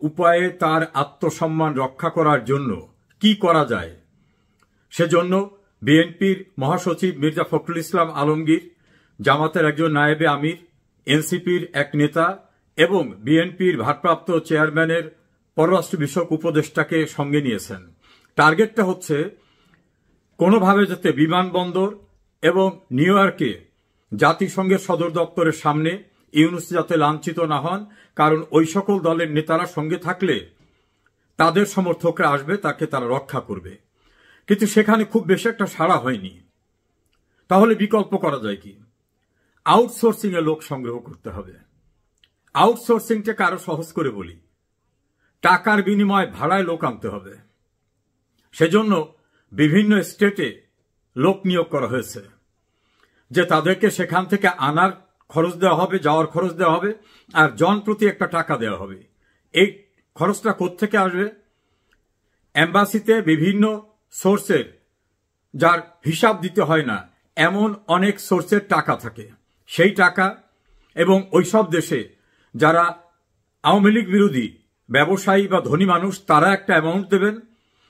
উপায়ে তার আত্মসম্মান রক্ষা করার জন্য কি করা যায় সেজন্য বিএনপির মহাসচিব মির্জা ফখরুল ইসলাম আলমগীর, জামাতের একজন নায়েবে আমির, এনসিপির এক নেতা এবং বিএনপির ভারপ্রাপ্ত চেয়ারম্যানের পররাষ্ট্র বিষয়ক উপদেষ্টাকে সঙ্গে নিয়েছেন। টার্গেটটা হচ্ছে কোনোভাবে যাতে বিমানবন্দর এবং নিউ ইয়র্কে জাতিসংঘের সদর দপ্তরের সামনে ইউনূস যাতে লাঞ্ছিত না হন, কারণ ওই সকল দলের নেতারা সঙ্গে থাকলে তাদের সমর্থকরা আসবে, তাকে তারা রক্ষা করবে। কিন্তু সেখানে খুব বেশি একটা সাড়া হয়নি। তাহলে বিকল্প করা যায় কি? আউটসোর্সিং এ লোক সংগ্রহ করতে হবে। আউটসোর্সিংটাকে আরো সহজ করে বলি, টাকার বিনিময়ে ভাড়ায় লোক আনতে হবে। সেজন্য বিভিন্ন স্টেটে লোক নিয়োগ করা হয়েছে যে তাদেরকে সেখান থেকে আনার খরচ দেওয়া হবে, যাওয়ার খরচ দেওয়া হবে, আর জন প্রতি একটা টাকা দেওয়া হবে। এই খরচটা কোত্থেকে আসবে? এম্বাসিতে বিভিন্ন সোর্সের, যার হিসাব দিতে হয় না এমন অনেক সোর্সের টাকা থাকে। সেই টাকা এবং ওইসব দেশে যারা আওয়ামী লীগ বিরোধী ব্যবসায়ী বা ধনী মানুষ, তারা একটা অ্যামাউন্ট দেবেন,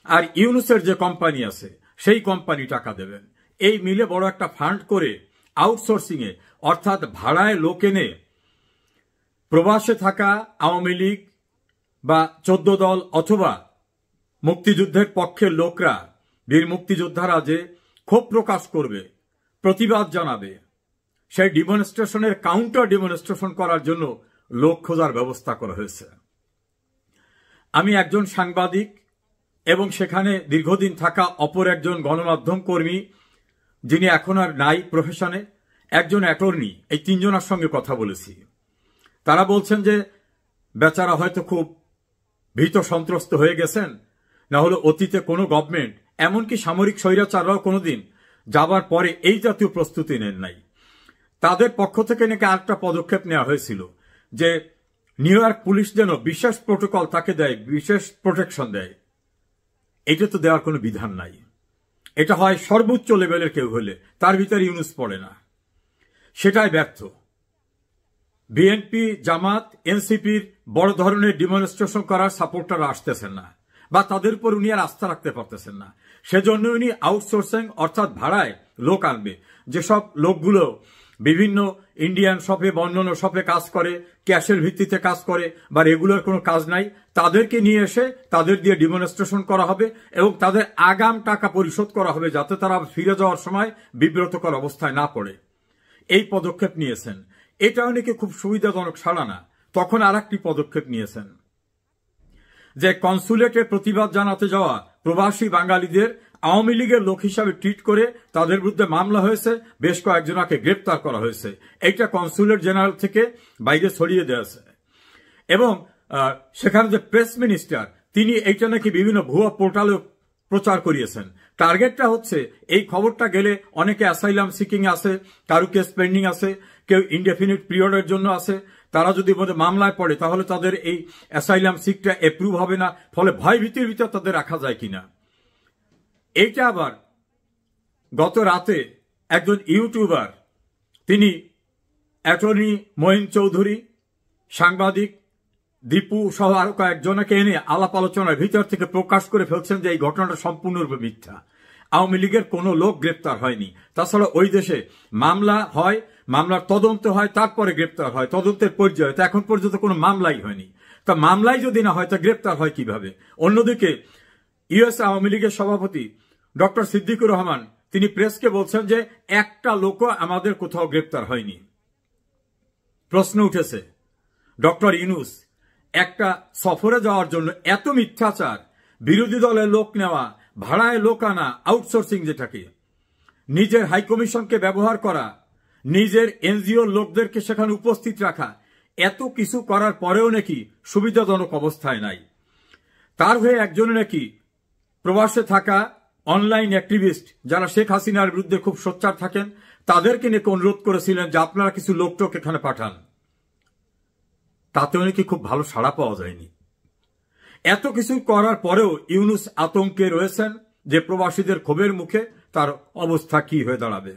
আর ইউনূসের যে কোম্পানি আছে সেই কোম্পানি টাকা দেবেন। এই মিলে বড় একটা ফান্ড করে আউটসোর্সিং এ, অর্থাৎ ভাড়ায় লোক এনে প্রবাসে থাকা আওয়ামী লীগ বা 14 দল অথবা মুক্তিযুদ্ধের পক্ষের লোকরা, বীর মুক্তিযোদ্ধারা যে ক্ষোভ প্রকাশ করবে, প্রতিবাদ জানাবে, সেই ডিমনস্ট্রেশনের কাউন্টার ডিমনস্ট্রেশন করার জন্য লোক খোঁজার ব্যবস্থা করা হয়েছে। আমি একজন সাংবাদিক এবং সেখানে দীর্ঘদিন থাকা অপর একজন গণমাধ্যম কর্মী, যিনি এখন আর নাই প্রফেশনে, একজন অ্যাটর্নি, এই তিনজনের সঙ্গে কথা বলেছি। তারা বলছেন যে বেচারা হয়তো খুব ভীত সন্ত্রস্ত হয়ে গেছেন, না হলে অতীতে কোনো গভর্নমেন্ট, এমনকি সামরিক স্বৈরাচাররাও কোনোদিন যাবার পরে এই জাতীয় প্রস্তুতি নেন নাই। তাদের পক্ষ থেকে নাকি আরেকটা পদক্ষেপ নেওয়া হয়েছিল যে নিউ ইয়র্ক পুলিশ যেন বিশেষ প্রোটোকল তাকে দেয়, বিশেষ প্রোটেকশন দেয়। এটা তো দেওয়ার কোনো বিধান নাই। এটা হয় সর্বোচ্চ লেভেলের কেউ হলে, তার ভিতরে ইউনূস পড়ে না, সেটাই ব্যর্থ। বিএনপি, জামাত, এনসিপির বড় ধরনের ডিমনস্ট্রেশন করার সাপোর্টার আসতেছেন না, বা তাদের উপর উনি আর আস্থা রাখতে পারতেছেন না। সেজন্য উনি আউটসোর্সিং অর্থাৎ ভাড়ায় লোক আনবে। যেসব লোকগুলো বিভিন্ন ইন্ডিয়ান শপে বা অন্যান্য শপে কাজ করে, ক্যাশের ভিত্তিতে কাজ করে, বা রেগুলার কোনো কাজ নাই, তাদেরকে নিয়ে এসে তাদের দিয়ে ডিমনস্ট্রেশন করা হবে এবং তাদের আগাম টাকা পরিশোধ করা হবে, যাতে তারা ফিরে যাওয়ার সময় বিব্রতকর অবস্থায় না পড়ে। এই পদক্ষেপ নিয়েছেন। এটা অনেকে খুব সুবিধাজনক সাড়া না। তখন আর একটি পদক্ষেপ নিয়েছেন যে কনসুলেটে প্রতিবাদ জানাতে যাওয়া প্রবাসী বাঙালিদের আওয়ামী লীগের লোক হিসাবে ট্রিট করে তাদের বিরুদ্ধে মামলা হয়েছে, বেশ কয়েকজনকে গ্রেপ্তার করা হয়েছে। এইটা কনসুলেট জেনারেল থেকে বাইরে ছড়িয়ে দেওয়া হয়েছে। এবং সেখানে যে প্রেস মিনিস্টার, তিনি এইটা নাকি বিভিন্ন ভুয়া পোর্টালে প্রচার করিয়েছেন। টার্গেটটা হচ্ছে এই খবরটা গেলে অনেকে অ্যাসাইলাম সিকিং আছে, কারো কেস পেন্ডিং আছে, কেউ ইনডেফিনিট পিরিয়ডের জন্য আছে, তারা যদি মামলায় পড়ে তাহলে তাদের এই অ্যাসাইলাম সিকটা অ্যাপ্রুভ হবে না, ফলে ভয় ভীতির ভিতর তাদের রাখা যায় কিনা। এইটা আবার গত রাতে একজন ইউটিউবার, তিনি অ্যাটর্নি মঈন চৌধুরী, সাংবাদিক দীপু সহ আরো কয়েকজনকে এনে আলাপ আলোচনার ভিতর থেকে প্রকাশ করে ফেলছেন যে এই ঘটনাটা সম্পূর্ণরূপে মিথ্যা। আওয়ামী লীগের কোনো লোক গ্রেপ্তার হয়নি। তাছাড়া ওই দেশে মামলা হয়, মামলার তদন্ত হয়, তারপরে গ্রেপ্তার হয়, তদন্তের পর্যায়ে। তো এখন পর্যন্ত কোনো মামলাই হয়নি। তা মামলাই যদি না হয় তা গ্রেপ্তার হয় কিভাবে? অন্যদিকে ইউএস আওয়ামী লীগের সভাপতি ডক্টর সিদ্দিকুর রহমান, তিনি প্রেসকে বলছেন যে একটা লোকও আমাদের কোথাও গ্রেপ্তার হয়নি। প্রশ্ন উঠেছে, ডক্টর ইউনূস একটা সফরে যাওয়ার জন্য এত মিথ্যাচার, বিরোধী দলের লোক নেওয়া, ভাড়ায় লোক আনা, আউটসোর্সিং যেটাকে, নিজের হাইকমিশনকে ব্যবহার করা, নিজের এনজিওর লোকদেরকে সেখানে উপস্থিত রাখা, এত কিছু করার পরেও নাকি সুবিধাজনক অবস্থায় নাই। তার হয়ে একজনে নাকি প্রবাসে থাকা অনলাইন অ্যাক্টিভিস্ট, যারা শেখ হাসিনার বিরুদ্ধে খুব সোচ্চার থাকেন, তাদেরকে নাকি অনুরোধ করেছিলেন যে আপনারা কিছু লোকটোক এখানে পাঠান। তাতেও নাকি খুব ভালো সাড়া পাওয়া যায়নি। এত কিছু করার পরেও ইউনূস আতঙ্কে রয়েছেন যে প্রবাসীদের ক্ষোভের মুখে তার অবস্থা কি হয়ে দাঁড়াবে।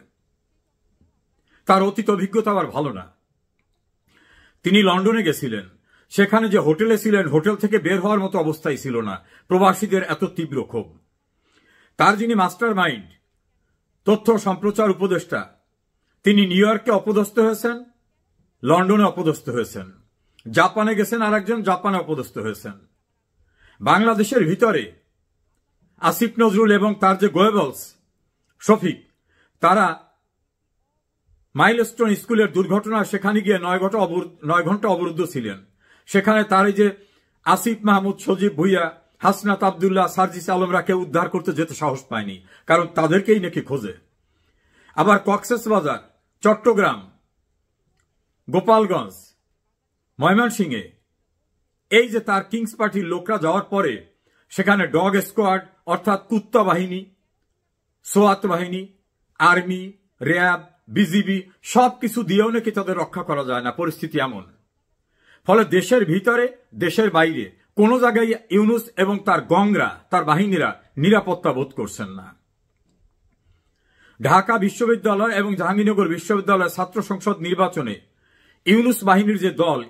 তার অতীত অভিজ্ঞতা আবার ভালো না। তিনি লন্ডনে গেছিলেন, সেখানে যে হোটেলে ছিলেন, হোটেল থেকে বের হওয়ার মতো অবস্থাই ছিল না, প্রবাসীদের এত তীব্র ক্ষোভ। তার যিনি মাস্টার মাইন্ড, তথ্য সম্প্রচার উপদেষ্টা, তিনি নিউ ইয়র্কে অপদস্থ হয়েছেন, লন্ডনে অপদস্থ হয়েছেন, জাপানে গেছেন, আরেকজন জাপানে অপদস্থ হয়েছেন। বাংলাদেশের ভিতরে আসিফ নজরুল এবং তার যে গোয়েবলস শফিক, তারা মাইলস্টোন স্কুলের দুর্ঘটনা সেখানে গিয়ে 9 ঘন্টা অবরুদ্ধ ছিলেন। সেখানে তার এই যে আসিফ মাহমুদ, সজীব ভুইয়া, হাসনাত আবদুল্লাহ, সার্জিস আলমরা কেউ উদ্ধার করতে যেতে সাহস পায়নি, কারণ তাদেরকেই নাকি খোঁজে। আবার কক্সবাজার, চট্টগ্রাম, গোপালগঞ্জ, ময়মনসিংহে এই যে তার কিংস পার্টির লোকরা যাওয়ার পরে সেখানে ডগ স্কোয়াড অর্থাৎ কুত্তা বাহিনী, সোয়াত বাহিনী, আর্মি, র্যাব, বিজিবি সবকিছু দিয়েও নাকি তাদের রক্ষা করা যায় না, পরিস্থিতি এমন। ফলে দেশের ভিতরে দেশের বাইরে কোন জায়গায় ইউনুস এবং তার গংরা, তার বাহিনীরা নিরাপত্তা বোধ করছেন না। ঢাকা বিশ্ববিদ্যালয় এবং জাহাঙ্গীরনগর বিশ্ববিদ্যালয়ের ছাত্র সংসদ নির্বাচনে ইউনুস বাহিনীর যে দল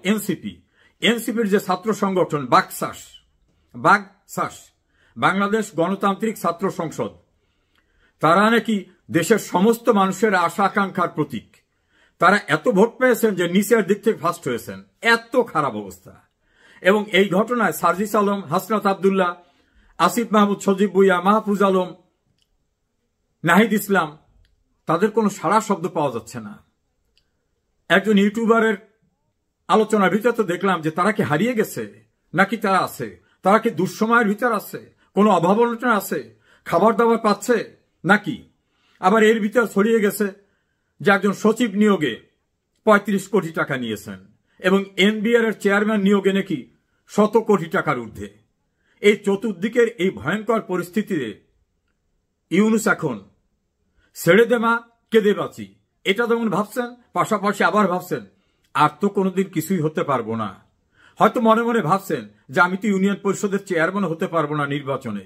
এনসিপির যে ছাত্র সংগঠন বাকসাস, বাংলাদেশ গণতান্ত্রিক ছাত্র সংসদ, তারা নাকি দেশের সমস্ত মানুষের আশা আকাঙ্ক্ষার প্রতীক। তারা এত ভোট পেয়েছেন যে নিচের দিক থেকে ফার্স্ট হয়েছেন, এত খারাপ অবস্থা। এবং এই ঘটনায় সার্জিস আলম, হাসনাত আবদুল্লাহ, আসিফ মাহমুদ, সজীব ভুইয়া, মাহফুজ আলম, নাহিদ ইসলাম, তাদের কোনো সাড়া শব্দ পাওয়া যাচ্ছে না। একজন ইউটিউবারের আলোচনার ভিতরে তো দেখলাম যে তারা কি হারিয়ে গেছে নাকি তারা আছে, তারা কি দুঃসময়ের ভিতর আছে, কোনো অভাব অনটন আছে, খাবার দাবার পাচ্ছে নাকি। আবার এর ভিতর ছড়িয়ে গেছে যে একজন সচিব নিয়োগে 35 কোটি টাকা নিয়েছেন এবং এনবিআর এর চেয়ারম্যান নিয়োগে নাকি 100 কোটি টাকার ঊর্ধ্বে। এই চতুর্দিকের এই ভয়ঙ্কর পরিস্থিতিতে ইউনুস এখন ছেড়ে দেমা কেঁদে বাঁচি এটা যেমন ভাবছেন, পাশাপাশি আবার ভাবছেন আর তো কোনোদিন কিছুই হতে পারবো না। হয়তো মনে মনে ভাবছেন যে আমি তো ইউনিয়ন পরিষদের চেয়ারম্যান হতে পারবো না নির্বাচনে,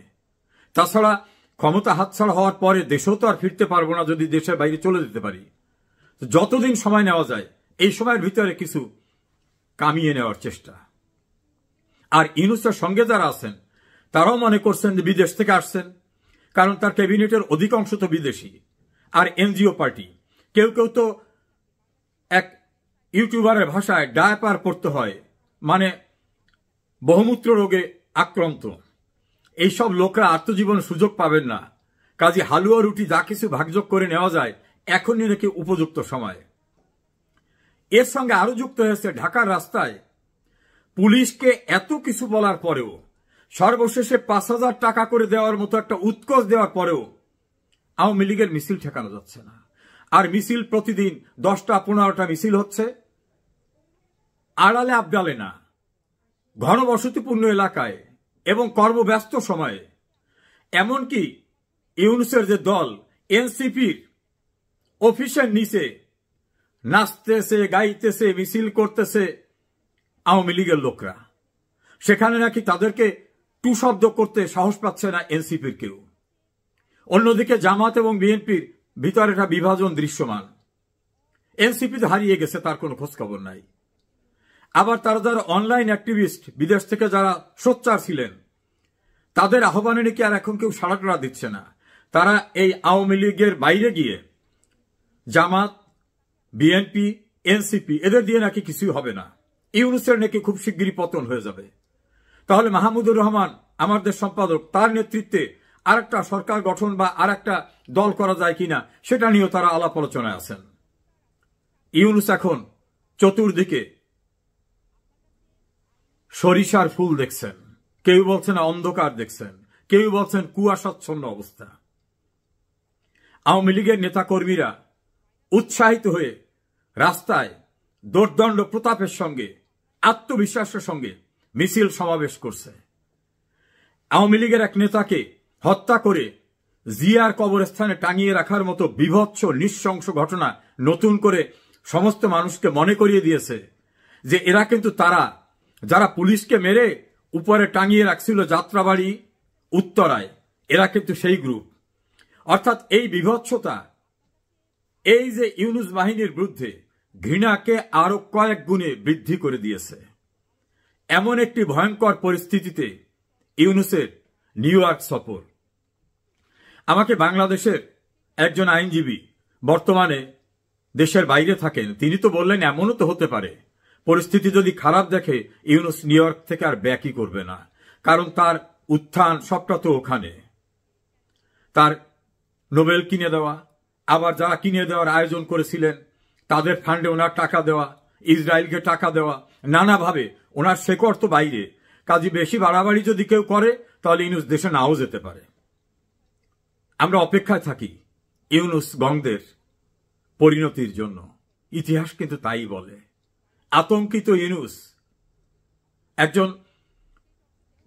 তাছাড়া ক্ষমতা হাতছাড়া হওয়ার পরে দেশেও তো আর ফিরতে পারবো না যদি দেশের বাইরে চলে যেতে পারি। যতদিন সময় নেওয়া যায় এই সময়ের ভিতরে কিছু কামিয়ে নেওয়ার চেষ্টা। আর ইউনুসের সঙ্গে যারা আছেন তারাও মনে করছেন যে বিদেশ থেকে আসছেন, কারণ তার ক্যাবিনেটের অধিকাংশ তো বিদেশি আর এনজিও পার্টি। কেউ কেউ তো এক ইউটিউবারের ভাষায় ডায়াপার পড়তে হয়, মানে বহুমূত্র রোগে আক্রান্ত। এইসব লোকরা আত্মজীবন সুযোগ পাবেন না, কাজে হালুয়া রুটি যা কিছু ভাগযোগ করে নেওয়া যায় এখনই নাকি উপযুক্ত সময়। এর সঙ্গে আরো যুক্ত হয়েছে ঢাকার রাস্তায় পুলিশকে এত কিছু বলার পরেও, সর্বশেষে 5,000 টাকা করে দেওয়ার মতো একটা উৎকোচ দেওয়ার পরেও আওয়ামী লীগের মিছিল ঠেকানো যাচ্ছে না। আর মিছিল প্রতিদিন 10টা-15টা মিছিল হচ্ছে, আড়ালে আবডালে না, ঘনবসতিপূর্ণ এলাকায় এবং কর্মব্যস্ত সময়ে। এমনকি ইউনুসের যে দল এনসিপির অফিসের নিচে নাচতেছে, গাইতেছে, মিছিল করতেছে আওয়ামী লীগের লোকরা, সেখানে নাকি তাদেরকে টু শব্দ করতে সাহস পাচ্ছে না এনসিপির কেউ। অন্যদিকে জামাত এবং বিএনপির ভিতরে একটা বিভাজন দৃশ্যমান। এনসিপি তো হারিয়ে গেছে, তার কোনো খোঁজখবর নাই। আবার তারা যারা অনলাইন অ্যাক্টিভিস্ট, বিদেশ থেকে যারা সোচ্চার ছিলেন, তাদের আহ্বানে নাকি আর এখন কেউ সাড়া টাড়া দিচ্ছে না। তারা এই আওয়ামী লীগের বাইরে গিয়ে জামাত, বিএনপি, এনসিপি এদের দিয়ে নাকি কিছুই হবে না, ইউনুসের নাকি খুব শিগগিরই পতন হয়ে যাবে। তাহলে মাহমুদুর রহমান আমাদের সম্পাদক, তার নেতৃত্বে আরেকটা সরকার গঠন বা আরেকটা দল করা যায় কিনা সেটা নিয়েও তারা আলাপ আলোচনায় আছেন। ইউনুস এখন চতুর্দিকে সরিষার ফুল দেখছেন, কেউ বলছেন অন্ধকার দেখছেন, কেউ বলছেন কুয়াশাচ্ছন্ন অবস্থা। আওয়ামী লীগের নেতাকর্মীরা উৎসাহিত হয়ে রাস্তায় দোর্দণ্ড প্রতাপের সঙ্গে, আত্মবিশ্বাসের সঙ্গে মিছিল সমাবেশ করছে। আওয়ামী লীগের এক নেতাকে হত্যা করে জিয়ার কবরস্থানে টাঙিয়ে রাখার মতো বিভৎস নৃশংস ঘটনা নতুন করে সমস্ত মানুষকে মনে করিয়ে দিয়েছে যে এরা কিন্তু তারা যারা পুলিশকে মেরে উপরে টাঙিয়ে রাখছিল যাত্রাবাড়ি উত্তরায়, এরা কিন্তু সেই গ্রুপ। অর্থাৎ এই বিভৎসতা, এই যে ইউনুস বাহিনীর বিরুদ্ধে ঘৃণাকে আরো কয়েক গুণে বৃদ্ধি করে দিয়েছে। এমন একটি ভয়ঙ্কর পরিস্থিতিতে ইউনূসের নিউ ইয়র্ক সফর। আমাকে বাংলাদেশের একজন আইনজীবী বর্তমানে দেশের বাইরে থাকেন, তিনি তো বললেন এমনও তো হতে পারে পরিস্থিতি যদি খারাপ দেখে ইউনূস নিউ ইয়র্ক থেকে আর ব্যাকই করবে না, কারণ তার উত্থান সবটা তো ওখানে। তার নোবেল কিনে দেওয়া, আবার যারা কিনে দেওয়ার আয়োজন করেছিলেন তাদের ফান্ডে ওনার টাকা দেওয়া, ইসরায়েলকে টাকা দেওয়া, নানাভাবে ওনার শেকড় তো বাইরে। কাজে বেশি বাড়াবাড়ি যদি কেউ করে তাহলে ইউনূস দেশে নাও যেতে পারে। আমরা অপেক্ষায় থাকি ইউনূস গংদের পরিণতির জন্য। ইতিহাস কিন্তু তাই বলে। আতঙ্কিত ইউনূস। একজন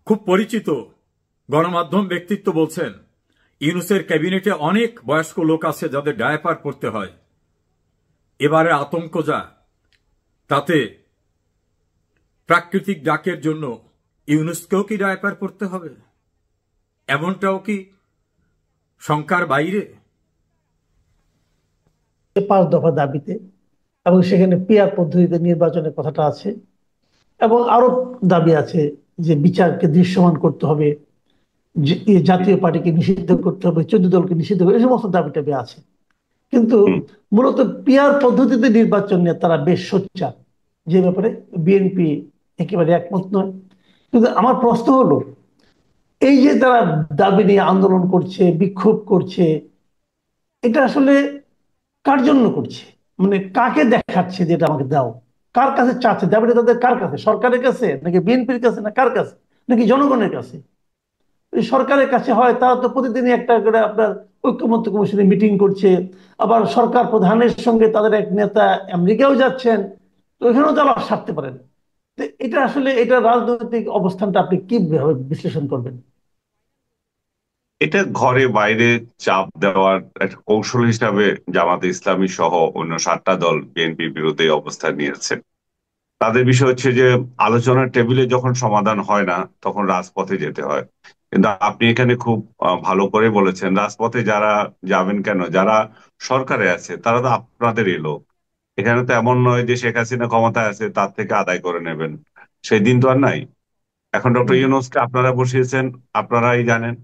খুব পরিচিত গণমাধ্যম ব্যক্তিত্ব বলছেন ইউনূসের ক্যাবিনেটে অনেক বয়স্ক লোক আছে যাদের ডায়াপার পরতে হয়। এবারে আতঙ্ক যা, তাতে প্রাকৃতিক ডাকের জন্য ইউনূসকেও কি ডায়াপার পরতে হবে? এমনটাও কি শঙ্কার বাইরে? 5 দফা দাবিতে, এবং সেখানে পিআর পদ্ধতিতে নির্বাচনের কথাটা আছে, এবং আরো দাবি আছে যে বিচারকে দৃশ্যমান করতে হবে, জাতীয় পার্টিকে নিষিদ্ধ করতে হবে, 14 দলকে নিষিদ্ধ করতে, এই সমস্ত দাবি টাবি আছে। কিন্তু মূলত পিআর পদ্ধতিতে নির্বাচন নিয়ে তারা বেশ সোচ্চার, যে ব্যাপারে বিএনপি একেবারে একমত নয়। কিন্তু আমার প্রশ্ন হলো, এই যে তারা দাবি নিয়ে আন্দোলন করছে, বিক্ষোভ করছে, এটা আসলে কার জন্য করছে? মানে কাকে দেখাচ্ছে যে এটা আমাকে দাও? কার কাছে চাচ্ছে দাবিটা? তাদের কার কাছে? সরকারের কাছে, নাকি বিএনপির কাছে, না কার কাছে, নাকি জনগণের কাছে? যদি সরকারের কাছে হয় তারা তো প্রতিদিনই একটা করে আপনার ঐক্যমত্য কমিশনে মিটিং করছে, আবার সরকার প্রধানের সঙ্গে তাদের এক নেতা আমেরিকাও যাচ্ছেন, তো ওইখানেও তারা সারতে পারেন। তো এটা আসলে, এটা রাজনৈতিক অবস্থানটা আপনি কিভাবে বিশ্লেষণ করবেন? এটা ঘরে বাইরে চাপ দেওয়ার একটা কৌশল হিসাবে জামাতে ইসলামী সহ অন্য 7টা দল বিএনপির বিরুদ্ধে অবস্থান নিয়েছে। তাদের বিষয় হচ্ছে যে আলোচনার টেবিলে যখন সমাধান হয় না তখন রাজপথে যেতে হয়। কিন্তু আপনি এখানে খুব ভালো করে বলেছেন, রাজপথে যারা যাবেন কেন, যারা সরকারে আছে তারা তো আপনাদেরই লোক। এখানে তো এমন নয় যে শেখ হাসিনা ক্ষমতায় আছে তার থেকে আদায় করে নেবেন, সেই দিন তো আর নাই। এখন ডক্টর হুম। ইউনূসকে আপনারা বসিয়েছেন, আপনারাই জানেন,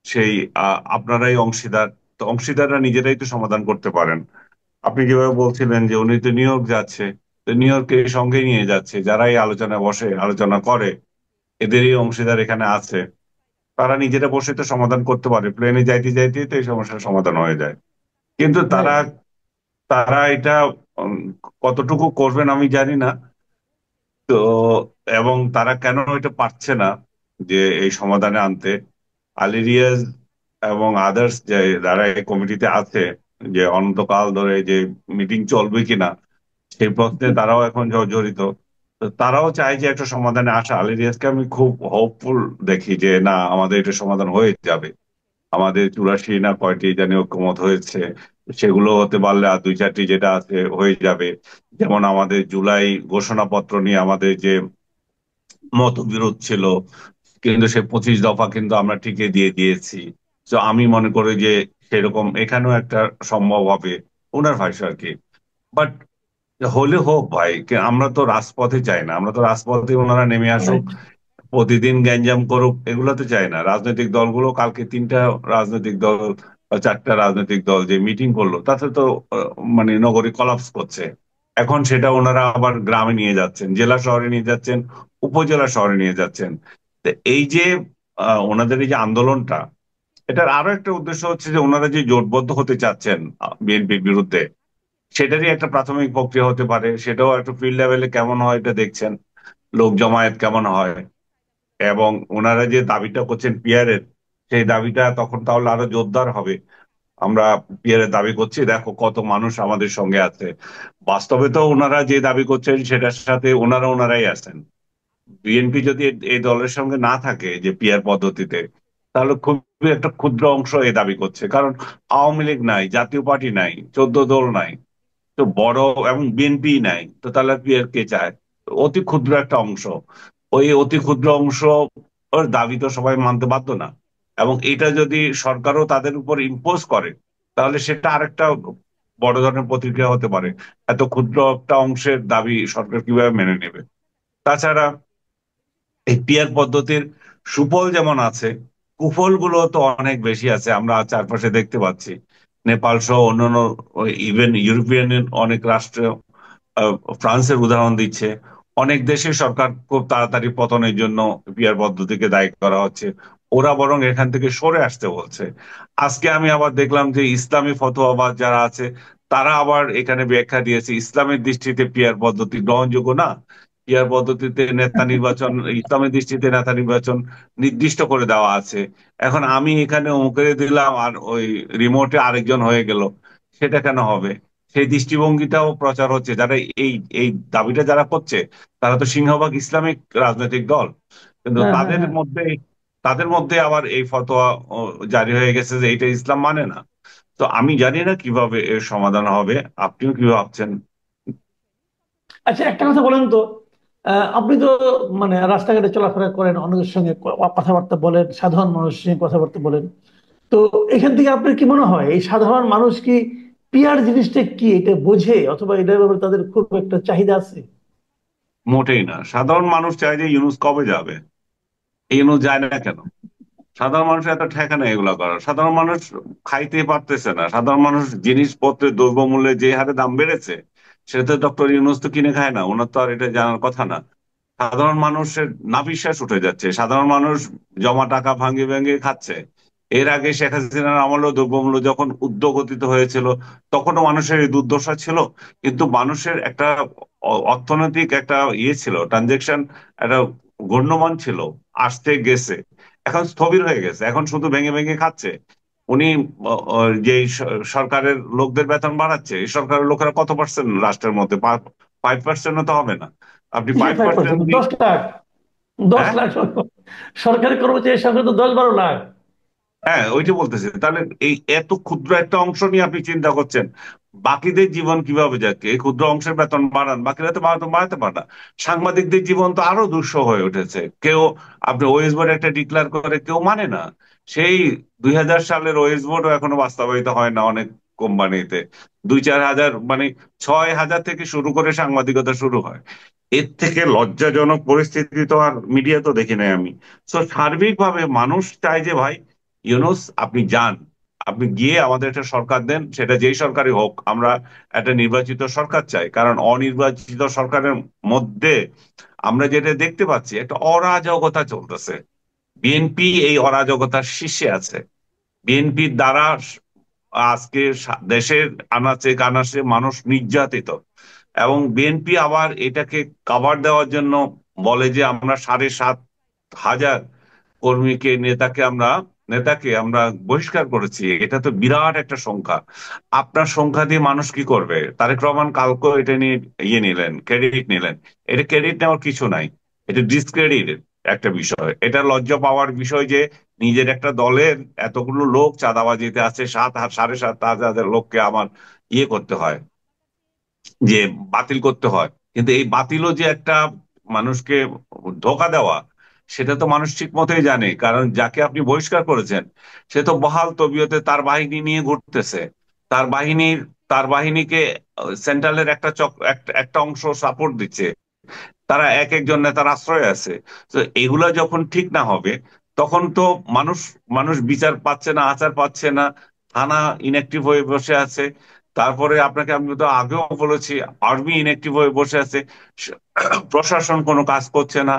সেই আপনারাই অংশীদার। তো অংশীদাররা নিজেরাই তো সমাধান করতে পারেন। আপনি যেভাবে বলছিলেন যে উনি তো নিউ ইয়র্ক যাচ্ছে, তো নিউ ইয়র্কে সঙ্গে নিয়ে যাচ্ছে, যারা এই আলোচনায় বসে আলোচনা করে এদেরই অংশীদার এখানে আছে। তারা নিজেরা বসে তো সমাধান করতে পারে, প্লেনে যাইতে যাইতে তো এই সমস্যার সমাধান হয়ে যায়। কিন্তু তারা রাইট। তারা এটা উম, কতটুকু করবেন আমি জানি না। তো এবং তারা কেন এটা পারছে না যে এই সমাধানে আনতে। আলী রিয়াজ এবং আদার্স যে যারা এই কমিটিতে আছে, যে অনন্তকাল ধরে যে মিটিং চলবে কিনা সেই প্রশ্নে তারাও এখন জড়িত। তো তারাও চায় যে একটা সমাধানে আসা। আলী রিয়াজকে আমি খুব হোপফুল দেখি যে না, আমাদের এটা সমাধান হয়ে যাবে। আমাদের 84 না কয়টি জানি ঐক্যমত হয়েছে, সেগুলো হতে পারলে আর 2-4টি যেটা আছে হয়ে যাবে। যেমন আমাদের জুলাই ঘোষণাপত্র নিয়ে আমাদের যে মতবিরোধ ছিল, কিন্তু সে 25 দফা কিন্তু আমরা টিকে দিয়ে দিয়েছি। তো আমি মনে করি যে সেরকম এখানেও একটা সম্ভব হবে, ওনার ভাষ্য আর কি। বাট হলে হোক ভাই, আমরা তো রাজপথে চাই না, আমরা তো রাজপথে ওনারা নেমে আসুক, রাইট। প্রতিদিন গ্যাঞ্জাম করুক, এগুলো তো চাই না। রাজনৈতিক দলগুলো কালকে 3টা রাজনৈতিক দল বা 4টা রাজনৈতিক দল যে মিটিং করলো তাতে তো মানে নগরী কলাপস করছে। এখন সেটা ওনারা আবার গ্রামে নিয়ে যাচ্ছেন, জেলা শহরে নিয়ে যাচ্ছেন, উপজেলা শহরে নিয়ে যাচ্ছেন। তো এই যে ওনাদের এই যে আন্দোলনটা, এটার আরো একটা উদ্দেশ্য হচ্ছে যে ওনারা যে জোটবদ্ধ হতে চাচ্ছেন বিএনপির বিরুদ্ধে, সেটারই একটা প্রাথমিক প্রক্রিয়া হতে পারে। সেটাও একটু ফিল্ড লেভেলে কেমন হয় এটা দেখছেন, লোক জমায়েত কেমন হয়। এবং ওনারা যে দাবিটা করছেন পিয়ারের, সেই দাবিটা তখন তাহলে আরো জোরদার হবে। আমরা পিয়ারের দাবি করছি, দেখো কত মানুষ আমাদের সঙ্গে আছে। বাস্তবে তো ওনারা যে দাবি করছেন সেটার সাথে ওনারাই আছেন। বিএনপি যদি এই দলের সঙ্গে না থাকে যে পিয়ার পদ্ধতিতে, তাহলে খুবই একটা ক্ষুদ্র অংশ এই দাবি করছে। কারণ আওয়ামী লীগ নাই, জাতীয় পার্টি নাই, 14 দল নাই, তো বড়, এবং বিএনপি নাই, তো তাহলে পিয়ার কে চায়? অতি ক্ষুদ্র একটা অংশ। ওই অতি ক্ষুদ্র অংশ ওর দাবি তো সবাই মানতে বাধ্য না। এবং এটা যদি সরকারও তাদের উপর ইম্পোজ করে, তাহলে সেটা আরেকটা বড় ধরনের প্রতিক্রিয়া হতে পারে। এত ক্ষুদ্র একটা অংশের দাবি সরকার কিভাবে মেনে নেবে? তাছাড়া এই পিয়ার পদ্ধতির সুফল যেমন আছে, কুফল গুলো তো অনেক বেশি আছে, আমরা চারপাশে দেখতে পাচ্ছি। নেপাল সহ অন্যান্য, ইভেন ইউরোপিয়ান অনেক রাষ্ট্র, আহ, ফ্রান্সের উদাহরণ দিচ্ছে। অনেক দেশের সরকার খুব তাড়াতাড়ি পতনের জন্য পিয়ার পদ্ধতিকে দায়ী করা হচ্ছে। ওরা বরং এখান থেকে সরে আসতে বলছে। আজকে আমি আবার দেখলাম যে ইসলামী ফতোয়াবাজ যারা আছে, তারা আবার এখানে ব্যাখ্যা দিয়েছে ইসলামের দৃষ্টিতে পিয়ার পদ্ধতি গ্রহণযোগ্য না। পিয়ার পদ্ধতিতে নেতা নির্বাচন, ইসলামের দৃষ্টিতে নেতা নির্বাচন নির্দিষ্ট করে দেওয়া আছে। এখন আমি এখানে অমুকে দিলাম আর ওই রিমোটে আরেকজন হয়ে গেল, সেটা কেন হবে? সেই দৃষ্টিভঙ্গিটাও প্রচার হচ্ছে। যারা এই এই দাবিটা যারা করছে, তারা তো সিংহভাগ ইসলামিক রাজনৈতিক দল, কিন্তু হ্যাঁ, হ্যাঁ, তাদের হ্যাঁ। মধ্যে আবার এই ফতোয়া জারি হয়ে গেছে যে এটা ইসলাম মানে না। তো আমি জানি না কিভাবে এর সমাধান হবে। আপনিও কি ভাবছেন? আচ্ছা, একটা কথা বলেন তো, আপনি তো মানে রাস্তাঘাটে চলাফেরা করেন, অনেকের সঙ্গে কথাবার্তা বলেন, সাধারণ মানুষের সঙ্গে কথাবার্তা বলেন। তো এখান থেকে আপনার কি মনে হয় এই সাধারণ মানুষ কি পিয়ার জিনিসটা কি এটা বোঝে, অথবা এটার ব্যাপারে তাদের খুব একটা চাহিদা আছে? মোটেই না। সাধারণ মানুষ চায় যে ইউনূস কবে যাবে। এই ইউনূস যায় না কেন? সাধারণ মানুষের এত ঠেকা নেই এগুলা করার। সাধারণ মানুষ খাইতে পারতেছে না। সাধারণ মানুষ জিনিসপত্রের দ্রব্যমূল্যে যে হারে দাম বেড়েছে, সেটা তো ডক্টর ইউনূস তো কিনে খায় না, ওনার তো আর এটা জানার কথা না। সাধারণ মানুষের নাভিশ্বাস উঠে যাচ্ছে। সাধারণ মানুষ জমা টাকা ভাঙিয়ে ভেঙে খাচ্ছে। এর আগে শেখ হাসিনার আমলেও দ্রব্যমূল্য যখন ঊর্ধ্বগতিতে হয়েছিল, তখনও মানুষের এই দুর্দশা ছিল। কিন্তু মানুষের একটা অর্থনৈতিক একটা ছিল, ট্রানজেকশন একটা গণ্যমান ছিল, আসতে গেছে। এখন স্থবির হয়ে গেছে, এখন শুধু ভেঙে ভেঙে খাচ্ছে। উনি যে সরকারের লোকদের বেতন বাড়াচ্ছে, এই সরকারের লোকেরা কত পার্সেন্ট রাষ্ট্রের মধ্যে? 5% তো হবে না। আপনি কিসের ফাইভ 5%? পার্সেন্ট 10 লাখ, দশ হ্যাঁ, লাখ সরকারি কর্মচারীর সংখ্যা তো 10-12 লাখ। হ্যাঁ, ওইটা বলতেছি। তাহলে এই এত ক্ষুদ্র একটা অংশ নিয়ে আপনি চিন্তা করছেন, বাকিদের জীবন কিভাবে যাচ্ছে? এই ক্ষুদ্র অংশের বেতন বাড়ান, বাকিরা তো বাড়াতে পারে না। সাংবাদিকদের জীবন তো আরো দুঃসহ হয়ে উঠেছে। কেউ, আপনি ওয়েস বোর্ড একটা ডিক্লেয়ার করে কেউ মানে না। সেই 2000 সালের ওয়েস বোর্ডও এখনো বাস্তবায়িত হয় না অনেক কোম্পানিতে। 2-4 হাজার, মানে 6,000 থেকে শুরু করে সাংবাদিকতা শুরু হয়। এর থেকে লজ্জাজনক পরিস্থিতি তো আর মিডিয়া তো দেখি নাই আমি। তো সার্বিকভাবে মানুষ চায় যে ভাই, ইউনুস আপনি যান, আপনি গিয়ে আমাদের একটা সরকার দেন, সেটা যেই সরকারই হোক। আমরা একটা নির্বাচিত সরকার চাই, কারণ অনির্বাচিত সরকারের মধ্যে আমরা যেটা দেখতে পাচ্ছি, একটা অরাজকতা চলতেছে। বিএনপি এই অরাজকতার শীর্ষে আছে। বিএনপির দ্বারা আজকে দেশের আনাচে কানাচে মানুষ নির্যাতিত। এবং বিএনপি আবার এটাকে কাভার দেওয়ার জন্য বলে যে আমরা 7,500 কর্মীকে, নেতাকে আমরা বহিষ্কার করেছি। এটা তো বিরাট একটা সংখ্যা। আপনার সংখ্যা দিয়ে মানুষ কি করবে? তারেক রহমান কালকে এটা নিয়ে নিলেন, ক্রেডিট নিলেন। এটা ক্রেডিট নেওয়ার কিছু নাই, এটা ডিসক্রেডিট একটা বিষয়। এটা লজ্জা পাওয়ার বিষয় যে নিজের একটা দলের এতগুলো লোক চাঁদাবাজিতে আছে, 7,500 লোককে আমার করতে হয়, যে বাতিল করতে হয়। কিন্তু এই বাতিলও যে একটা মানুষকে ধোকা দেওয়া, সেটা তো মানুষ ঠিক মতোই জানে। কারণ যাকে আপনি বহিষ্কার করেছেন, সে তো বহাল তবিয়তে তার বাহিনী নিয়ে ঘুরতেছে। তার বাহিনীর তার বাহিনীকে সেন্ট্রালের একটা একটা অংশ সাপোর্ট দিচ্ছে। তারা এক একজন নেতার আশ্রয় আছে। তো এগুলা যখন ঠিক না হবে, তখন তো মানুষ মানুষ বিচার পাচ্ছে না, আচার পাচ্ছে না। থানা ইনঅ্যাক্টিভ হয়ে বসে আছে। তারপরে আপনাকে আমি তো আগেও বলেছি, আর্মি ইনঅ্যাক্টিভ হয়ে বসে আছে। স- প্রশাসন কোনো কাজ করছে না।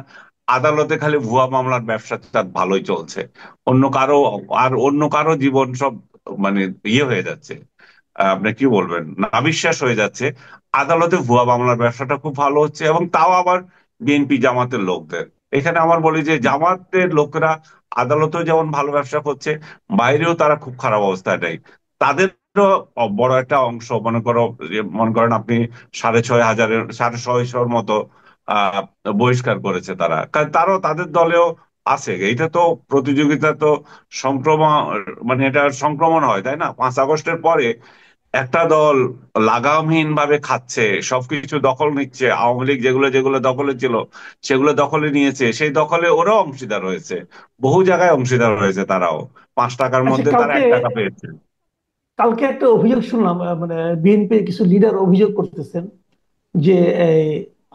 আদালতে খালি ভুয়া মামলার ব্যবসাটা ভালোই চলছে। অন্য কারো জীবন সব মানে হয়ে যাচ্ছে। আপনি কি বলবেন, নাভিশ্বাস হয়ে যাচ্ছে। আদালতে ভুয়া মামলার ব্যবসাটা খুব ভালো হচ্ছে, এবং তাও আবার বিএনপি জামাতের লোকদের। এখানে আমার বলি যে জামাতের লোকেরা আদালতেও যেমন ভালো ব্যবসা করছে, বাইরেও তারা খুব খারাপ অবস্থায় নেই। তাদেরও বড় একটা অংশ, মনে করেন আপনি 6,500 মতো আহ বহিষ্কার করেছে তারা। কারণ তারাও তাদের দলেও আছে। এটা তো প্রতিযোগিতা তো সংক্রমণ, মানে এটা সংক্রমণ হয়, তাই না? 5 আগস্টের পরে একটা দল লাগামহীন ভাবে খাচ্ছে, সবকিছু দখল নিচ্ছে। আওয়ামী লীগ যেগুলো যেগুলো দখলে ছিল, সেগুলো দখলে নিয়েছে। সেই দখলে ওরাও অংশীদার হয়েছে, বহু জায়গায় অংশীদার হয়েছে তারাও। 5 টাকার আচ্ছা, মধ্যে তারা কালকে 1 টাকা পেয়েছে। কালকে একটা অভিযোগ শুনলাম, মানে বিএনপির কিছু লিডার অভিযোগ করতেছেন যে এই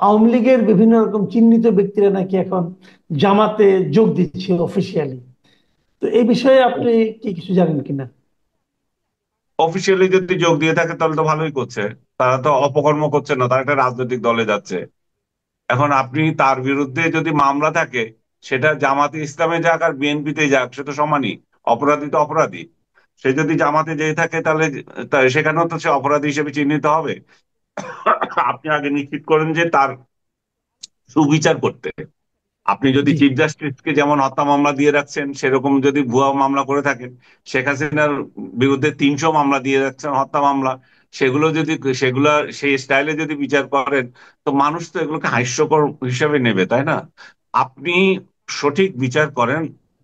আওয়ামী লীগের বিভিন্ন রকম চিহ্নিত ব্যক্তিরা নাকি এখন জামাতে যোগ দিচ্ছে অফিসিয়ালি। তো এই বিষয়ে আপনি কি কিছু জানেন কিনা? অফিসিয়ালি যদি যোগ দিয়ে থাকে তাহলে তো ভালোই করছে। তারা তো অপকর্ম করছে না, তারা একটা রাজনৈতিক দলে যাচ্ছে। এখন আপনি তার বিরুদ্ধে যদি মামলা থাকে, সেটা জামাতে ইসলামে যাক আর বিএনপিতে যাক, সে তো সমানই। অপরাধী তো অপরাধী। সে যদি জামাতে যেয়ে থাকে তাহলে সেখানেও তো সে অপরাধী হিসেবে চিহ্নিত হবে। আপনি আগে নিশ্চিত করেন যে তার সুবিচার করতে। আপনি যদি জি। চিফ জাস্টিসকে যেমন হত্যা মামলা দিয়ে রাখছেন, সেরকম যদি ভুয়া মামলা করে থাকেন, শেখ হাসিনার বিরুদ্ধে 300 মামলা দিয়ে রাখছেন হত্যা মামলা, সেগুলো যদি সেগুলা সেই স্টাইলে যদি বিচার করেন, তো মানুষ তো এগুলোকে হাস্যকর হিসেবে নেবে, তাই না? আপনি সঠিক বিচার করেন,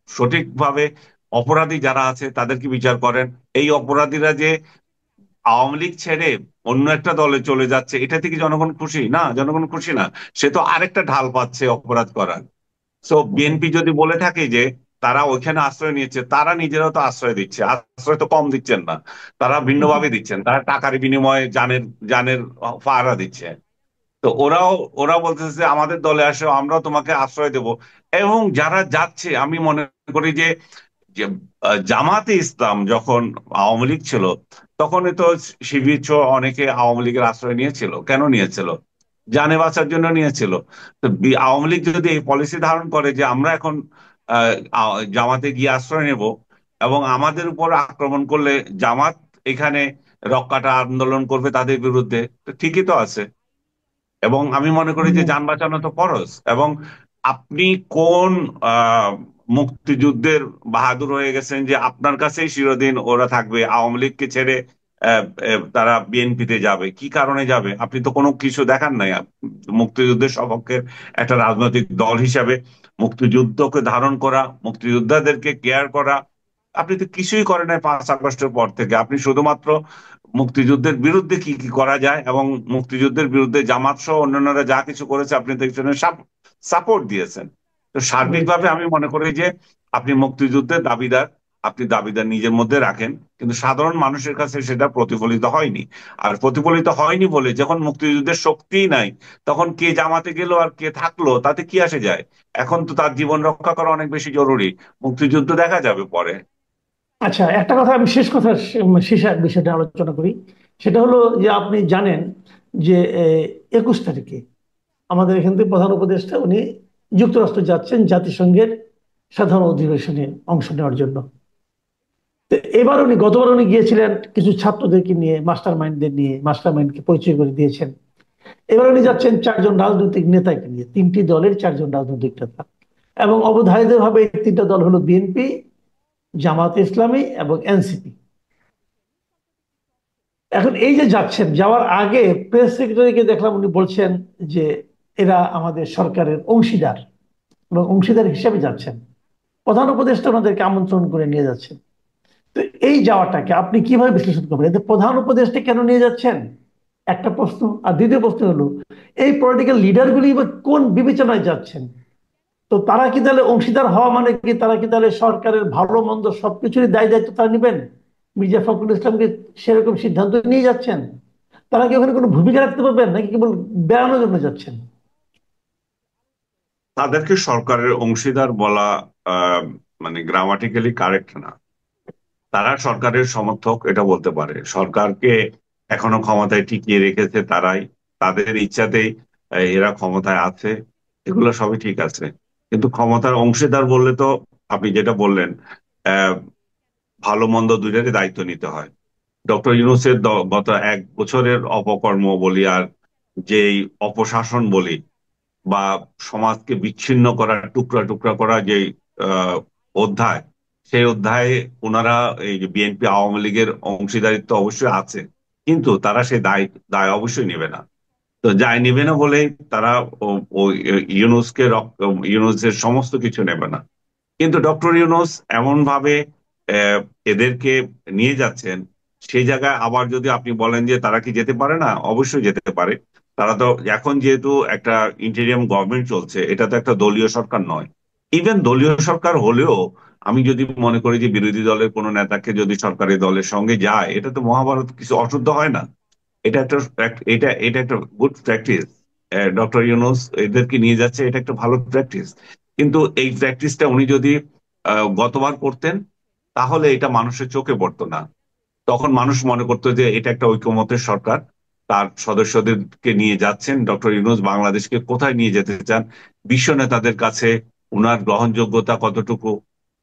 সঠিকভাবে অপরাধী যারা আছে তাদেরকে বিচার করেন। এই অপরাধীরা যে আওয়ামী লীগ ছেড়ে অন্য একটা দলে চলে যাচ্ছে, এটা থেকে জনগণ খুশি না? জনগণ খুশি না। সে তো আরেকটা ঢাল পাচ্ছে অপরাধ করার। So right. বিএনপি যদি বলে থাকে যে তারা ওইখানে আশ্রয় নিয়েছে, তারা নিজেরাও তো আশ্রয় দিচ্ছে, আশ্রয় তো কম দিচ্ছেন না, তারা ভিন্নভাবে দিচ্ছেন। তারা টাকার বিনিময়ে জানের জানের পাহারা দিচ্ছে। তো ওরা বলতেছে যে আমাদের দলে আসো, আমরাও তোমাকে আশ্রয় দেব। এবং যারা যাচ্ছে, আমি মনে করি যে যে জামাতে ইসলাম যখন আওয়ামী লীগ ছিল, তখনই তো শিবির সহ অনেকে আওয়ামী লীগের আশ্রয় নিয়েছিল। কেন নিয়েছিল? জানে বাঁচার জন্য নিয়েছিল। তো আওয়ামী লীগ যদি এই পলিসি ধারণ করে যে আমরা এখন জামাতে গিয়ে আশ্রয় নেব, এবং আমাদের উপর আক্রমণ করলে জামাত এখানে রক্ষাটা আন্দোলন করবে তাদের বিরুদ্ধে, তো ঠিকই তো আছে। এবং আমি মনে করি যে যান বাঁচানো তো ফরজ। এবং আপনি কোন আহ মুক্তিযুদ্ধের বাহাদুর হয়ে গেছেন যে আপনার কাছেই চিরদিন ওরা থাকবে, আওয়ামী লীগকে ছেড়ে তারা বিএনপিতে যাবে? কি কারণে যাবে? আপনি তো কোনো কিছু দেখান নাই। মুক্তিযুদ্ধের সপক্ষে একটা রাজনৈতিক দল হিসাবে মুক্তিযুদ্ধকে ধারণ করা, মুক্তিযোদ্ধাদেরকে কেয়ার করা, আপনি তো কিছুই করেন নাই 5 আগস্টের পর থেকে। আপনি শুধুমাত্র মুক্তিযুদ্ধের বিরুদ্ধে কি কি করা যায় এবং মুক্তিযুদ্ধের বিরুদ্ধে জামাত সহ অন্যান্যরা যা কিছু করেছে আপনি তো একজনের সাপোর্ট দিয়েছেন। তো রাইট। সার্বিকভাবে আমি মনে করি যে আপনি মুক্তিযুদ্ধের দাবিদার, আপনি দাবিদার নিজের মধ্যে রাখেন, কিন্তু সাধারণ মানুষের কাছে সেটা প্রতিফলিত হয়নি। আর প্রতিফলিত হয়নি বলে যখন মুক্তিযুদ্ধের শক্তিই নাই, তখন কে জামাতে গেল আর কে থাকলো তাতে কি আসে যায়? এখন তো তার জীবন রক্ষা করা অনেক বেশি জরুরি। মুক্তিযুদ্ধ দেখা যাবে পরে। আচ্ছা, একটা কথা আমি শেষ কথা শেষের বিষয়টা আলোচনা করি। সেটা হলো যে আপনি জানেন যে 21 তারিখে আমাদের এখান থেকে প্রধান উপদেষ্টা উনি যুক্তরাষ্ট্র যাচ্ছেন জাতিসংঘের সাধারণ অধিবেশনে অংশ নেওয়ার জন্য। তো এবার উনি, গতবার উনি গিয়েছিলেন কিছু ছাত্রদেরকে নিয়ে, মাস্টার মাইন্ডদের নিয়ে, মাস্টার মাইন্ডকে পরিচয় করে দিয়েছেন। এবার উনি যাচ্ছেন 4 জন রাজনৈতিক নেতাকে নিয়ে, 3টি দলের 4 জন রাজনৈতিক নেতা। এবং অবধারিত ভাবে এই 3টা দল হলো বিএনপি, জামাতে ইসলামী এবং এনসিপি। এখন এই যে যাচ্ছেন, যাওয়ার আগে প্রেস সেক্রেটারিকে দেখলাম উনি বলছেন যে এরা আমাদের সরকারের অংশীদার এবং অংশীদার হিসেবে যাচ্ছেন। প্রধান উপদেষ্টা ওনাদেরকে আমন্ত্রণ করে নিয়ে যাচ্ছেন। তো এই যাওয়াটাকে আপনি কিভাবে বিশ্লেষণ করবেন? এতে প্রধান উপদেষ্টা কেন নিয়ে যাচ্ছেন, একটা প্রশ্ন। আর দ্বিতীয় প্রশ্ন হলো, এই পলিটিক্যাল লিডারগুলি বা কোন বিবেচনায় যাচ্ছেন? তো তারা কি তাহলে অংশীদার হওয়া মানে কি, তারা কি তাহলে সরকারের ভালো মন্দ সবকিছুরই দায় দায়িত্ব তারা নেবেন? মির্জা ফখরুল ইসলামকে সেরকম সিদ্ধান্ত নিয়ে যাচ্ছেন? তারা কি ওখানে কোনো ভূমিকা রাখতে পারবেন নাকি কেবল বেড়ানোর জন্য যাচ্ছেন? তাদেরকে সরকারের অংশীদার বলা আহ, মানে গ্রামাটিক্যালি কারেক্ট না। তারা সরকারের সমর্থক এটা বলতে পারে। সরকারকে এখনো ক্ষমতায় টিকিয়ে রেখেছে তারাই, তাদের ইচ্ছাতেই এরা ক্ষমতায় আছে। এগুলো সবই ঠিক আছে, কিন্তু ক্ষমতার অংশীদার বললে তো আপনি যেটা বললেন, আহ ভালো মন্দ দুইটারই দায়িত্ব নিতে হয়। ডক্টর ইউনূসের গত 1 বছরের অপকর্ম বলি আর যেই অপশাসন বলি, বা সমাজকে বিচ্ছিন্ন করা, টুকরা টুকরা করা যে আহ, অধ্যায়, সেই অধ্যায়ে ওনারা এই যে বিএনপি আওয়ামী লীগের অংশীদারিত্ব অবশ্যই আছে, কিন্তু তারা সেই দায় দায় অবশ্যই নেবে না। তো দায় নেবে না বলেই তারা ওই ইউনূসের সমস্ত কিছু নেবে না। কিন্তু ডক্টর ইউনূস এমন ভাবে আহ, এদেরকে নিয়ে যাচ্ছেন, সেই জায়গায় আবার যদি আপনি বলেন যে তারা কি যেতে পারে না, অবশ্যই যেতে পারে। তারা তো এখন যেহেতু একটা ইন্টেরিয়াম গভর্নমেন্ট চলছে, এটা তো একটা দলীয় সরকার নয়। ইভেন দলীয় সরকার হলেও আমি যদি মনে করি যে বিরোধী দলের কোনো নেতাকে যদি সরকারি দলের সঙ্গে যায়, এটা তো মহাভারত কিছু অশুদ্ধ হয় না। এটা একটা এটা এটা একটা গুড প্র্যাকটিস। ডক্টর ইউনূস এদেরকে নিয়ে যাচ্ছে, এটা একটা ভালো প্র্যাকটিস। কিন্তু এই প্র্যাকটিসটা উনি যদি গতবার করতেন, তাহলে এটা মানুষের চোখে পড়তো না। তখন মানুষ মনে করতো যে এটা একটা ঐকমত্যের সরকার, তার সদস্যদেরকে নিয়ে যাচ্ছেন। ডক্টর ইউনূস বাংলাদেশকে কোথায় নিয়ে যেতে চান, বিশ্ব নেতাদের কাছে উনার গ্রহণযোগ্যতা কতটুকু,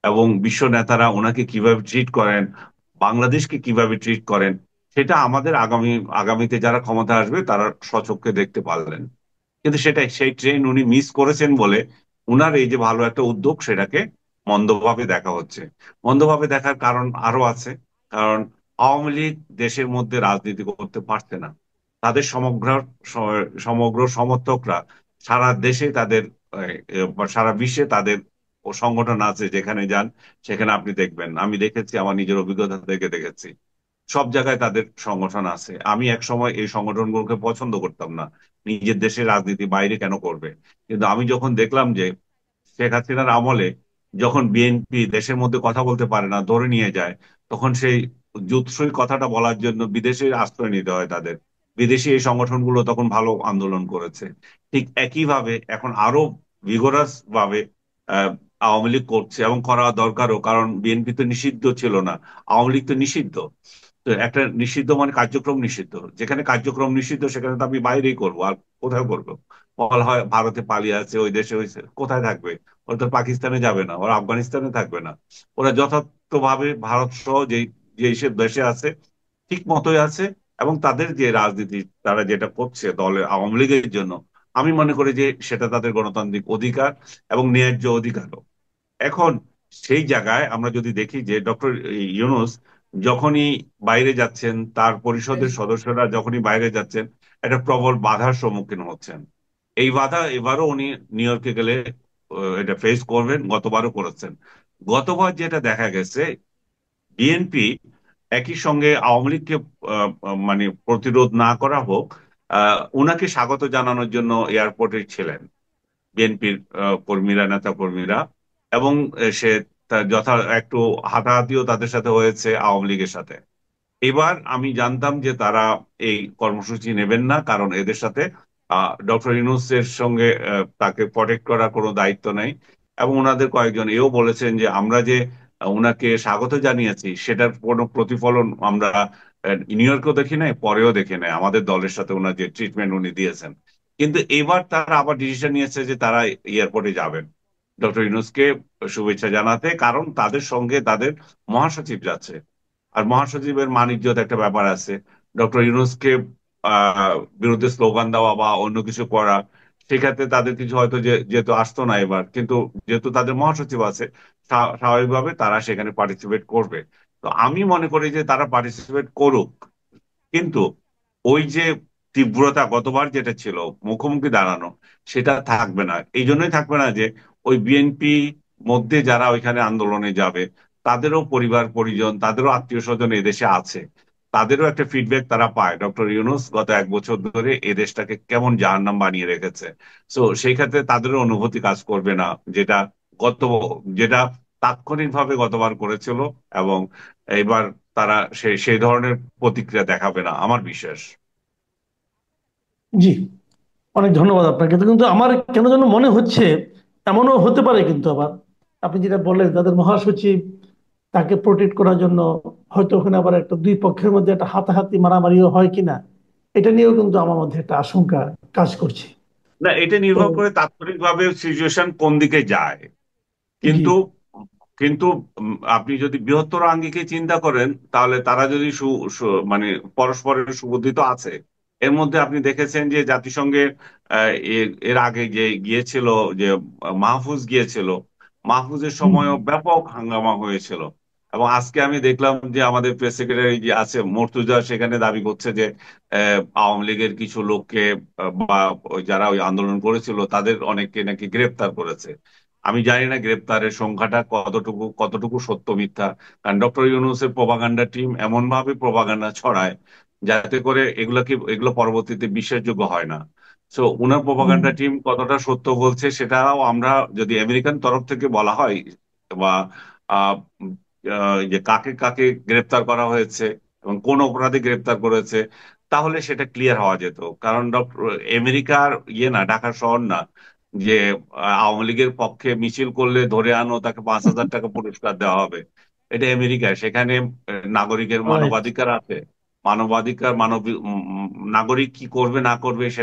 এবং বিশ্ব নেতারা ওনাকে কিভাবে ট্রিট করেন, বাংলাদেশকে কিভাবে ট্রিট করেন, সেটা আমাদের আগামীতে যারা ক্ষমতা আসবে তারা স্বচক্ষে দেখতে পারলেন। কিন্তু সেটাই, সেই ট্রেন উনি মিস করেছেন বলে উনার এই যে ভালো একটা উদ্যোগ, সেটাকে মন্দভাবে দেখা হচ্ছে। মন্দভাবে দেখার কারণ আরো আছে। কারণ আওয়ামী লীগ দেশের মধ্যে রাজনীতি করতে পারছে না। তাদের সমগ্র সমর্থকরা সারা দেশে তাদের, সারা বিশ্বে তাদের সংগঠন আছে। যেখানে যান সেখানে আপনি দেখবেন, আমি দেখেছি, আমার নিজের অভিজ্ঞতা থেকে দেখেছি, সব জায়গায় তাদের সংগঠন আছে। আমি এক সময় এই সংগঠনগুলোকে পছন্দ করতাম না, নিজের দেশের রাজনীতি বাইরে কেন করবে। কিন্তু আমি যখন দেখলাম যে শেখ হাসিনার আমলে যখন বিএনপি দেশের মধ্যে কথা বলতে পারে না, ধরে নিয়ে যায়, তখন সেই জুৎসই কথাটা বলার জন্য বিদেশে আশ্রয় নিতে হয় তাদের। বিদেশি এই সংগঠনগুলো তখন ভালো আন্দোলন করেছে। ঠিক একইভাবে এখন আরো ভিগোরাস ভাবে আহ, আওয়ামী লীগ করছে, এবং করা দরকারও, কারণ বিএনপি তো নিষিদ্ধ ছিল না, আওয়ামী লীগ তো নিষিদ্ধ। তো একটা নিষিদ্ধ মানে কার্যক্রম নিষিদ্ধ, যেখানে কার্যক্রম নিষিদ্ধ সেখানে তো আমি বাইরেই করবো, আর কোথায় করবো? বলা হয় ভারতে পালিয়ে আছে, ওই দেশে হয়েছে, কোথায় থাকবে? ওরা তো পাকিস্তানে যাবে না, ওরা আফগানিস্তানে থাকবে না, ওরা যথার্থভাবে ভারত সহ যে যে সব দেশে আছে ঠিক মতোই আছে। এবং তাদের যে রাজনীতি তারা যেটা করছে দলের আওয়ামী লীগের জন্য, আমি মনে করি যে সেটা তাদের গণতান্ত্রিক অধিকার এবং ন্যায্য অধিকারও। এখন সেই জায়গায় আমরা যদি দেখি যে ডক্টর ইউনূস যখনই বাইরে যাচ্ছেন, তার পরিষদের সদস্যরা যখনই বাইরে যাচ্ছেন, একটা প্রবল বাধার সম্মুখীন হচ্ছেন। এই বাধা এবারও উনি নিউ ইয়র্কে গেলে এটা ফেস করবেন, গতবারও করেছেন। গতবার যেটা দেখা গেছে, বিএনপি একই সঙ্গে আওয়ামী লীগকে মানে প্রতিরোধ না করা হোক, উনাকে স্বাগত জানানোর জন্য এয়ারপোর্টে ছিলেন বিএনপির কর্মীরা, নেতা কর্মীরা। এবং সে তার একটু হাতাহাতিও তাদের সাথে হয়েছে আওয়ামী লীগের সাথে। এবার আমি জানতাম যে তারা এই কর্মসূচি নেবেন না, কারণ এদের সাথে ডক্টর ইউনূসের সঙ্গে তাকে প্রটেক্ট করার কোনো দায়িত্ব নেই। এবং ওনাদের কয়েকজন এও বলেছেন যে আমরা যে ওনাকে স্বাগত জানিয়েছি, সেটার কোনো প্রতিফলন আমরা নিউ ইয়র্কেও দেখি নাই, পরেও দেখি নাই আমাদের দলের সাথে ওনার যে ট্রিটমেন্ট উনি দিয়েছেন। কিন্তু এবার তারা আবার ডিসিশন নিয়েছে যে তারা এয়ারপোর্টে যাবেন ডক্টর ইউনূসকে শুভেচ্ছা জানাতে, কারণ তাদের সঙ্গে তাদের মহাসচিব যাচ্ছে। আর মহাসচিবের মান ইজ্জত একটা ব্যাপার আছে। ডক্টর ইউনূসকে বিরুদ্ধে স্লোগান দেওয়া বা অন্য কিছু করা, সেক্ষেত্রে তাদের কিছু হয়তো যেহেতু আসতো না এবার, কিন্তু যেহেতু তাদের মহাসচিব আছে, স্বাভাবিকভাবে তারা সেখানে পার্টিসিপেট করবে। তো আমি মনে করি যে তারা পার্টিসিপেট করুক, কিন্তু ওই যে তীব্রতা গতবার যেটা ছিল মুখোমুখি দাঁড়ানো, সেটা থাকবে না। এই জন্যই থাকবে না যে ওই বিএনপি মধ্যে যারা ওইখানে আন্দোলনে যাবে, তাদেরও পরিবার পরিজন, তাদেরও আত্মীয় স্বজন এদেশে আছে, তাদেরও একটা ফিডব্যাক তারা পায় ডক্টর ইউনূস গত এক বছর ধরে এ দেশটাকে কেমন জাহান্নাম বানিয়ে রেখেছে। তো সেই ক্ষেত্রে তাদেরও অনুভূতি কাজ করবে না, যেটা গত যেটা তাৎক্ষণিকভাবে গতবার করেছিল। এবং এবার তারা সেই ধরনের প্রতিক্রিয়া দেখাবে না, আমার বিশ্বাস। জি, অনেক ধন্যবাদ আপনাকে। তো কিন্তু আমার কেন যেন মনে হচ্ছে এমনও হতে পারে, কিন্তু আবার আপনি যেটা বললেন তাদের মহাসচিব তাকে প্রোটেক্ট করার জন্য হয়তো ওখানে আবার একটা দুই পক্ষের মধ্যে একটা হাতাহাতি মারামারিও হয় কিনা, এটা নিয়েও কিন্তু আমার মধ্যে একটা আশঙ্কা কাজ করছে। না, এটা তো নির্ভর করে তাৎক্ষণিকভাবে সিচুয়েশন কোন দিকে যায়। জি, কিন্তু কিন্তু আপনি যদি বৃহত্তর আঙ্গিকে চিন্তা করেন, তাহলে তারা যদি মানে পরস্পরের সুবুদ্ধি তো আছে। এর মধ্যে আপনি দেখেছেন যে জাতিসংঘের এর আগে যে গিয়েছিল, যে মাহফুজ গিয়েছিল, মাহফুজের হুম, সময়ও ব্যাপক হাঙ্গামা হয়েছিল। এবং আজকে আমি দেখলাম যে আমাদের প্রেস সেক্রেটারি যে আছে মর্তুজা, সেখানে দাবি করছে যে আওয়ামী লীগের কিছু লোককে বা যারা ওই আন্দোলন করেছিল তাদের অনেককে নাকি গ্রেপ্তার করেছে। আমি জানি না গ্রেপ্তারের সংখ্যাটা কতটুকু কতটুকু সত্য মিথ্যা। কারণ ডক্টর ইউনূসের প্রোপাগান্ডা টিম এমন ভাবে প্রোপাগান্ডা ছড়ায়, যাতে করে এগুলো পরবর্তীতে বিশ্বাসযোগ্য হয় না। সো উনার হুম, প্রোপাগান্ডা টিম কতটা সত্য বলছে সেটাও আমরা, যদি আমেরিকান তরফ থেকে বলা হয় বা আহ, যে কাকে কাকে গ্রেপ্তার করা হয়েছে এবং কোন অপরাধে গ্রেপ্তার করেছে, তাহলে সেটা ক্লিয়ার হওয়া যেত। কারণ আমেরিকার ইয়ে না, ঢাকা শহর না যে আওয়ামী লীগের পক্ষে মিছিল করলে ধরে আনো, তাকে 5,000 টাকা পুরস্কার দেওয়া হবে। এটা আমেরিকায়, সেখানে নাগরিকের রাইট। মানবাধিকার আছে। মানবাধিকার, নাগরিক কি করবে না করবে সেটা